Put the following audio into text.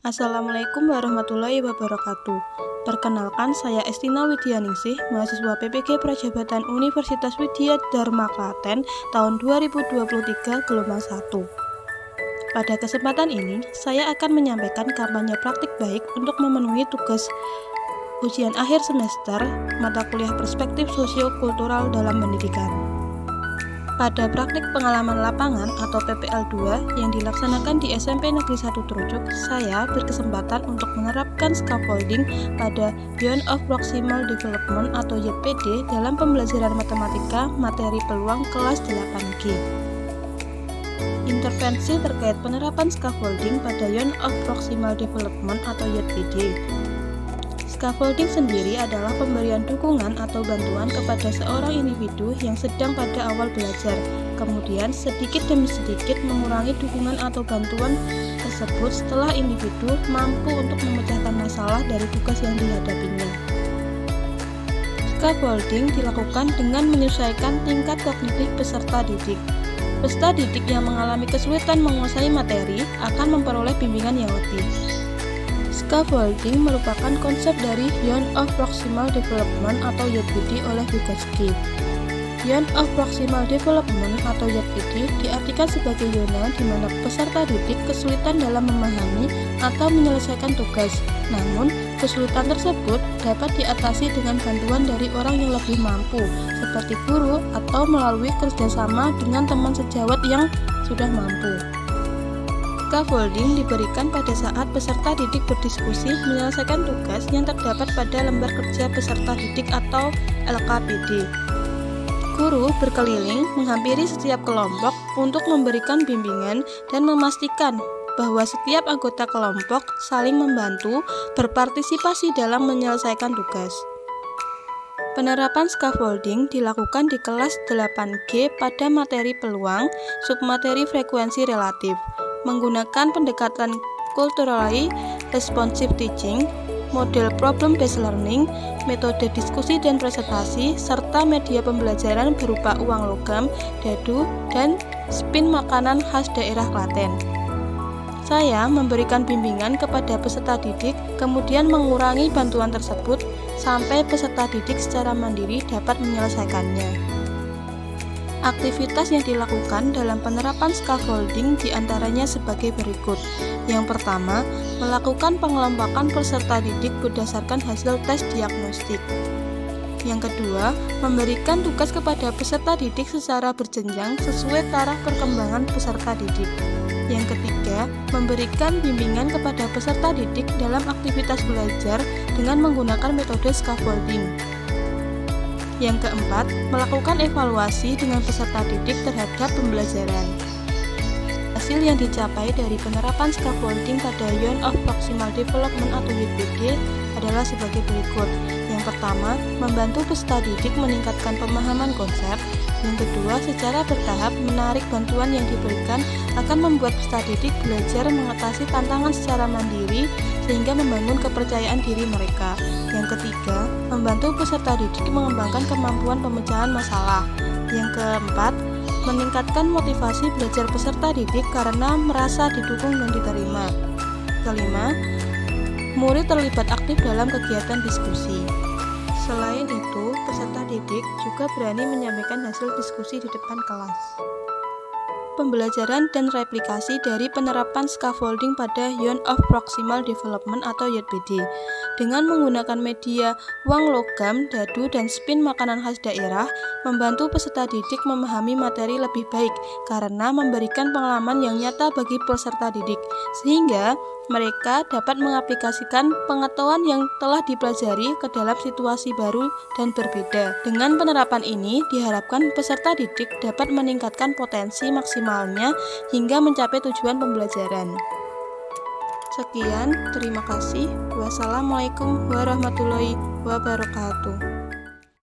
Assalamualaikum warahmatullahi wabarakatuh. Perkenalkan, saya Estina Widyaningsih, mahasiswa PPG Prajabatan Universitas Widya Dharma Klaten tahun 2023 gelombang 1. Pada kesempatan ini, saya akan menyampaikan kampanye praktik baik untuk memenuhi tugas ujian akhir semester mata kuliah Perspektif Sosio-Kultural dalam Pendidikan. Pada praktik pengalaman lapangan atau PPL 2 yang dilaksanakan di SMP Negeri 1 Trucuk, saya berkesempatan untuk menerapkan scaffolding pada Beyond of Proximal Development atau YPD dalam pembelajaran matematika materi peluang kelas 8G. Intervensi terkait penerapan scaffolding pada Beyond of Proximal Development atau YPD. Scaffolding sendiri adalah pemberian dukungan atau bantuan kepada seorang individu yang sedang pada awal belajar, kemudian sedikit demi sedikit mengurangi dukungan atau bantuan tersebut setelah individu mampu untuk memecahkan masalah dari tugas yang dihadapinya. Scaffolding dilakukan dengan menyesuaikan tingkat kognitif peserta didik. Peserta didik yang mengalami kesulitan menguasai materi akan memperoleh bimbingan yang lebih. Scaffolding merupakan konsep dari Beyond of Proximal Development atau YPD oleh Vygotsky. Beyond of Proximal Development atau YPD diartikan sebagai zona di mana peserta didik kesulitan dalam memahami atau menyelesaikan tugas. Namun, kesulitan tersebut dapat diatasi dengan bantuan dari orang yang lebih mampu, seperti guru atau melalui kerjasama dengan teman sejawat yang sudah mampu. Scaffolding diberikan pada saat peserta didik berdiskusi menyelesaikan tugas yang terdapat pada lembar kerja peserta didik atau LKPD. Guru berkeliling menghampiri setiap kelompok untuk memberikan bimbingan dan memastikan bahwa setiap anggota kelompok saling membantu berpartisipasi dalam menyelesaikan tugas. Penerapan scaffolding dilakukan di kelas 8G pada materi peluang, submateri frekuensi relatif, menggunakan pendekatan culturally responsive teaching, model problem-based learning, metode diskusi dan presentasi, serta media pembelajaran berupa uang logam, dadu, dan spin makanan khas daerah Klaten. Saya memberikan bimbingan kepada peserta didik, kemudian mengurangi bantuan tersebut sampai peserta didik secara mandiri dapat menyelesaikannya. Aktivitas yang dilakukan dalam penerapan scaffolding diantaranya sebagai berikut. Yang pertama, melakukan pengelompokan peserta didik berdasarkan hasil tes diagnostik. Yang kedua, memberikan tugas kepada peserta didik secara berjenjang sesuai taraf perkembangan peserta didik. Yang ketiga, memberikan bimbingan kepada peserta didik dalam aktivitas belajar dengan menggunakan metode scaffolding. Yang keempat, melakukan evaluasi dengan peserta didik terhadap pembelajaran. Hasil yang dicapai dari penerapan scaffolding pada Beyond of Proximal Development atau YPD adalah sebagai berikut. Yang pertama, membantu peserta didik meningkatkan pemahaman konsep. Yang kedua, secara bertahap menarik bantuan yang diberikan akan membuat peserta didik belajar mengatasi tantangan secara mandiri sehingga membangun kepercayaan diri mereka. Yang ketiga, membantu peserta didik mengembangkan kemampuan pemecahan masalah. Yang keempat, meningkatkan motivasi belajar peserta didik karena merasa didukung dan diterima. Kelima, murid terlibat aktif dalam kegiatan diskusi. Selain itu, peserta didik juga berani menyampaikan hasil diskusi di depan kelas. Pembelajaran dan replikasi dari penerapan scaffolding pada Beyond of Proximal Development atau YPD dengan menggunakan media uang logam, dadu, dan spin makanan khas daerah membantu peserta didik memahami materi lebih baik karena memberikan pengalaman yang nyata bagi peserta didik sehingga mereka dapat mengaplikasikan pengetahuan yang telah dipelajari ke dalam situasi baru dan berbeda. Dengan penerapan ini, diharapkan peserta didik dapat meningkatkan potensi maksimalnya hingga mencapai tujuan pembelajaran. Sekian, terima kasih. Wassalamualaikum warahmatullahi wabarakatuh.